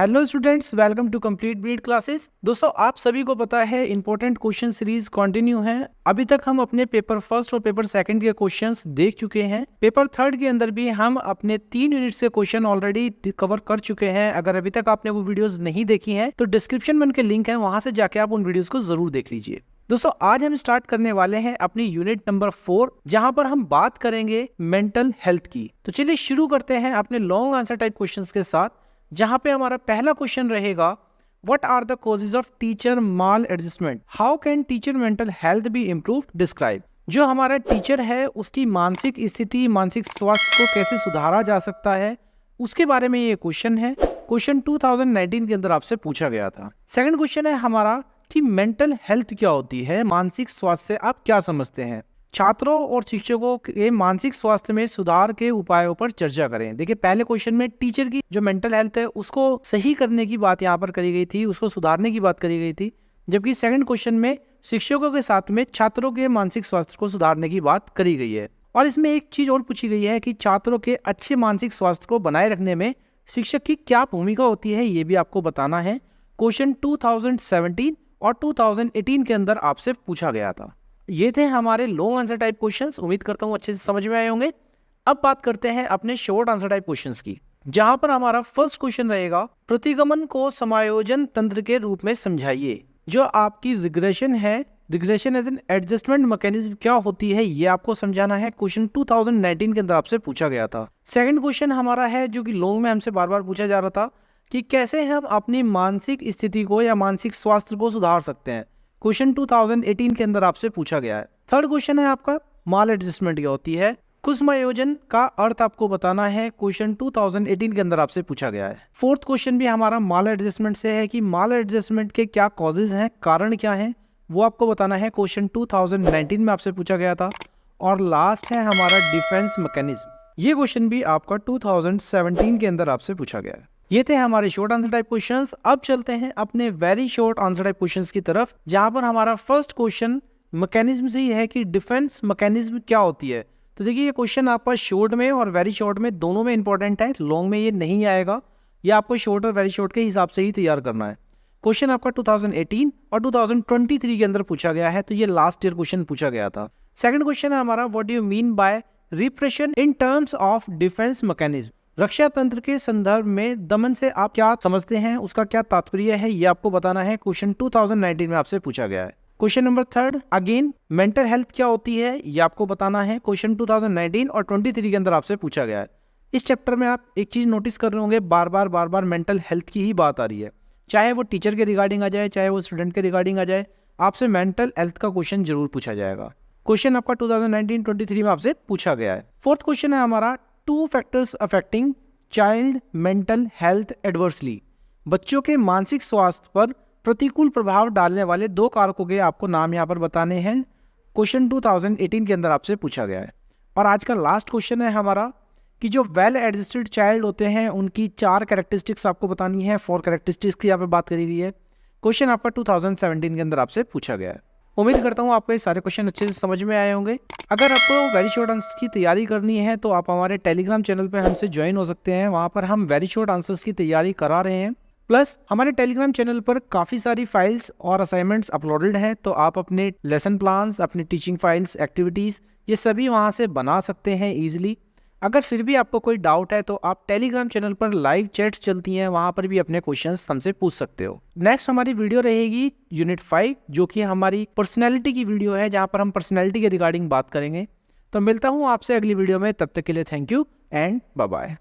Hello students, welcome to complete beat classes. दोस्तों, आप सभी को पता है इंपॉर्टेंट क्वेश्चन सीरीज कंटिन्यू है। अभी तक हम अपने पेपर फर्स्ट और पेपर सेकंड के क्वेश्चंस देख चुके हैं। पेपर थर्ड के अंदर भी हम अपने 3 यूनिट्स के क्वेश्चन ऑलरेडी कवर कर चुके हैं। अगर अभी तक आपने वो वीडियोस नहीं देखी हैं तो डिस्क्रिप्शन में उनके लिंक है, वहां से जाके आप उन वीडियोस को जरूर देख लीजिए। दोस्तों, आज हम स्टार्ट करने वाले हैं अपनी यूनिट नंबर 4, जहां पर हम बात करेंगे मेंटल हेल्थ की। तो चलिए शुरू करते हैं अपने लॉन्ग आंसर टाइप क्वेश्चंस के साथ, जहां पे हमारा पहला क्वेश्चन रहेगा, what are the causes of teacher maladjustment, how can teacher mental health be improve, describe. जो हमारा टीचर है उसकी मानसिक स्थिति, मानसिक स्वास्थ्य को कैसे सुधारा जा सकता है, उसके बारे में ये क्वेश्चन है। क्वेश्चन 2019 के अंदर आपसे पूछा गया था। सेकंड क्वेश्चन है हमारा कि मेंटल हेल्थ क्या होती है, मानसिक स्वास्थ्य से आप क्या समझते हैं। छात्रों और शिक्षकों के मानसिक स्वास्थ्य में सुधार के उपायों पर चर्चा करें। देखिए, पहले क्वेश्चन में टीचर की जो मेंटल हेल्थ है उसको सही करने की बात यहाँ पर करी गई थी, उसको सुधारने की बात करी गई थी, जबकि सेकंड क्वेश्चन में शिक्षकों के साथ में छात्रों के मानसिक स्वास्थ्य को सुधारने की बात करी गई है। और इसमें एक चीज और पूछी गई है कि छात्रों के अच्छे मानसिक स्वास्थ्य को बनाए रखने में शिक्षक की क्या भूमिका होती है, ये भी आपको बताना है। क्वेश्चन 2017 और 2018 के अंदर आपसे पूछा गया था। ये थे हमारे लॉन्ग आंसर टाइप क्वेश्चंस। उम्मीद करता हूँ अच्छे से समझ में आए होंगे। अब बात करते हैं अपने शॉर्ट आंसर टाइप क्वेश्चंस की, जहां पर हमारा फर्स्ट क्वेश्चन रहेगा, प्रतिगमन को समायोजन तंत्र के रूप में समझाइए। जो आपकी रिग्रेशन है, regression as an adjustment mechanism क्या होती है, ये आपको समझाना है। क्वेश्चन 2019 के अंदर आपसे पूछा गया था। सेकंड क्वेश्चन हमारा है जो कि लॉन्ग में हमसे बार बार पूछा जा रहा था कि कैसे हम अपनी मानसिक स्थिति को या मानसिक स्वास्थ्य को सुधार सकते हैं। क्वेश्चन 2018 के अंदर आपसे पूछा गया है। थर्ड क्वेश्चन है आपका माल एडजस्टमेंट क्या होती है, कुसुमायोजन का अर्थ आपको बताना है। क्वेश्चन 2018 के अंदर आपसे पूछा गया है। फोर्थ क्वेश्चन भी हमारा माल एडजस्टमेंट से है कि माल एडजस्टमेंट के क्या कॉजेज हैं, कारण क्या है, वो आपको बताना है। क्वेश्चन 2019 में आपसे पूछा गया था। और लास्ट है हमारा डिफेंस मैकेनिज्म। ये क्वेश्चन भी आपका 2017 के अंदर आपसे पूछा गया है। ये थे हमारे शॉर्ट आंसर टाइप क्वेश्चंस। अब चलते हैं अपने very short answer type questions की तरफ, जहां पर हमारा फर्स्ट क्वेश्चन मैकेनिज्म से ही है कि डिफेंस मैकेनिज्म क्या होती है। तो देखिए, ये क्वेश्चन आपका शॉर्ट में और वेरी शॉर्ट में दोनों में इंपॉर्टेंट है। लॉन्ग में ये नहीं आएगा, ये आपको शॉर्ट और वेरी शॉर्ट के हिसाब से ही तैयार करना है। क्वेश्चन आपका 2018 और 2023 के अंदर पूछा गया है, तो ये लास्ट ईयर क्वेश्चन पूछा गया था। सेकंड क्वेश्चन है हमारा, what do you mean by repression in terms of defence mechanism. रक्षा तंत्र के संदर्भ में दमन से आप क्या समझते हैं, उसका क्या तात्पर्य है, ये आपको बताना है। क्वेश्चन 2019 में आपसे पूछा गया है। Question number third, again mental health क्या होती है, ये आपको बताना है। क्वेश्चन 2019 और 23 के अंदर आपसे पूछा गया है। इस चैप्टर में आप एक चीज नोटिस कर रहे होंगे, बार बार मेंटल हेल्थ की ही बात आ रही है। चाहे वो टीचर के रिगार्डिंग आ जाए, चाहे वो स्टूडेंट के रिगार्डिंग आ जाए, आपसे मेंटल हेल्थ का क्वेश्चन जरूर पूछा जाएगा। क्वेश्चन आपका 2019-23 में आपसे पूछा गया है। फोर्थ क्वेश्चन है हमारा, 2 factors affecting child mental health adversely. बच्चों के मानसिक स्वास्थ्य पर प्रतिकूल प्रभाव डालने वाले 2 कारकों के आपको नाम यहाँ पर बताने हैं। क्वेश्चन 2018 के अंदर आपसे पूछा गया है। और आज का लास्ट क्वेश्चन है हमारा कि जो वेल एडजस्टेड चाइल्ड होते हैं उनकी 4 कैरेक्टरिस्टिक्स आपको बतानी है। 4 कैरेक्टरिस्टिक्स की यहाँ पे बात करी गई है। क्वेश्चन आपका 2017 के अंदर आपसे पूछा गया है। उम्मीद करता हूँ आपको ये सारे क्वेश्चन अच्छे से समझ में आए होंगे। अगर आपको वेरी शॉर्ट आंसर्स की तैयारी करनी है तो आप हमारे टेलीग्राम चैनल पर हमसे ज्वाइन हो सकते हैं। वहाँ पर हम वेरी शॉर्ट आंसर्स की तैयारी करा रहे हैं। प्लस हमारे टेलीग्राम चैनल पर काफ़ी सारी फाइल्स और असाइनमेंट्स अपलोडेड हैं, तो आप अपने लेसन प्लान्स, अपनी टीचिंग फाइल्स, एक्टिविटीज़, ये सभी वहाँ से बना सकते हैं ईजिली। अगर फिर भी आपको कोई डाउट है तो आप टेलीग्राम चैनल पर लाइव चैट्स चलती हैं, वहां पर भी अपने क्वेश्चंस हमसे पूछ सकते हो। नेक्स्ट हमारी वीडियो रहेगी यूनिट 5, जो कि हमारी पर्सनैलिटी की वीडियो है, जहां पर हम पर्सनैलिटी के रिगार्डिंग बात करेंगे। तो मिलता हूं आपसे अगली वीडियो में, तब तक के लिए thank you and bye bye.